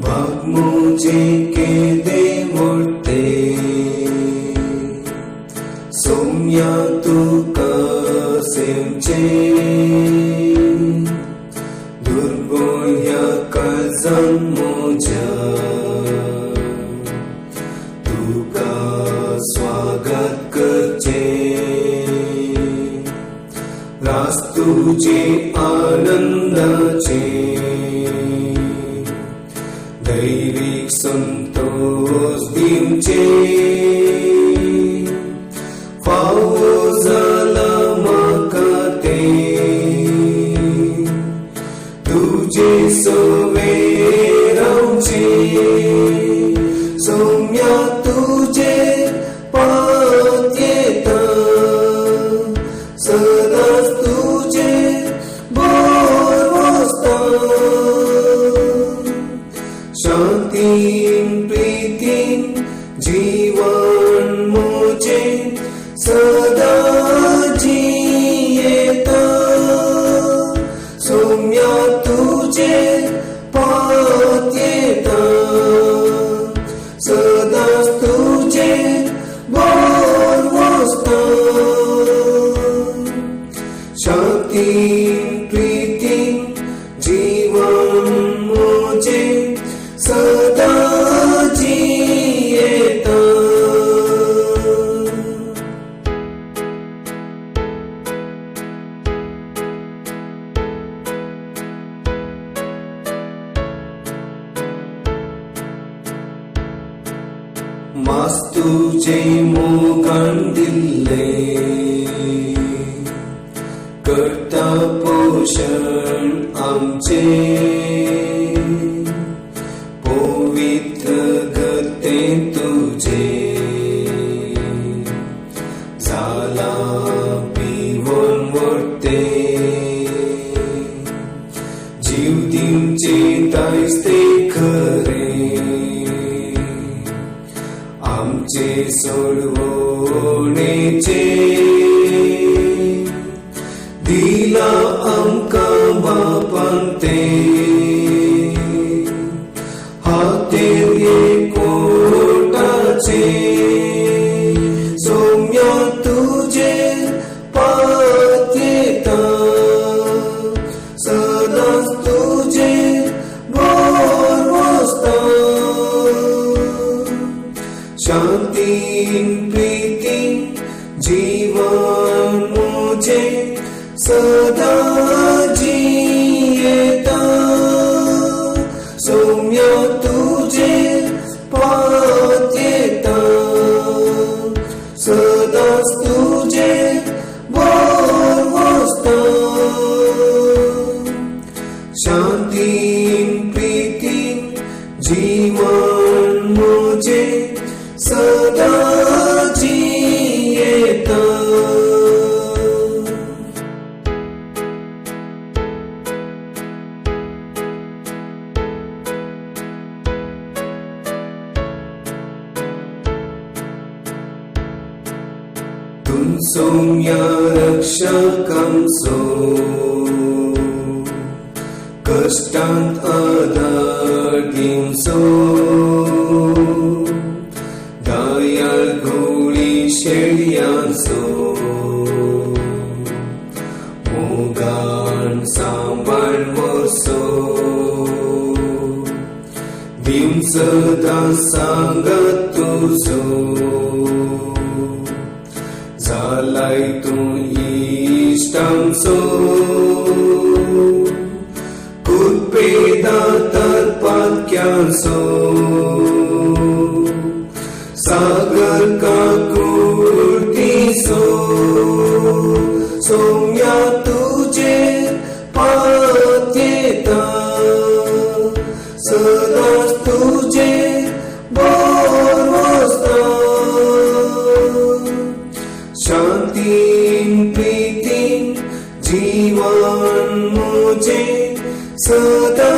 मुझे के दे मोटे सोम्या तू कसेमचे दुर्बोह्या कजन मोजा तुका स्वागत करचे रास तुझे आनंदाचे दैविक संतोष दिवचे फावो जाला म्हाका ते तुझे सोवे रावचे सोम्या तुझे पात येता सदांच तुझे बोर वसता शांतीन प्रीतीन जीवन मुझे सदा जियेता सोम्या तुझे पात येता सदांच तुझे बोर वसता शांतीन प्रीतीन जीवन मुझे सदा जियेता मास तुझे मोगान दिल्ले करता पोषण आमचे पवित्र गते तुझे जाला पिवण वर्ते जीव दिवचे दायज ते खरे आमचे सोडवणेचे दिला आमकां बापान ते हातेर एकवटाचे सोम्या तुझे पात येता सदांच तुझे बोर वसता शांतीन प्रीतीन जीवन मुझे सदा जियेता सोम्या तुझे पात येता सदांच तुझे बोर वसता शांतीन प्रीतीन जीवन मुझे सदा जियेता तुम सोम्या रक्षकांचो कष्टांत आधार दिवचो दयाळ गवळी शेळयांचो मोगान सांबाळ वसो दिवं सदां सांगात तुजो जालाय तूं इश्टांचो कुपेदातात पातक्यांचो सागर काकुर्तीचो सोम्या तुझे पात येता सदांच तुझे बोर वसता शांतीन प्रीतीन जीवन मुझे सदा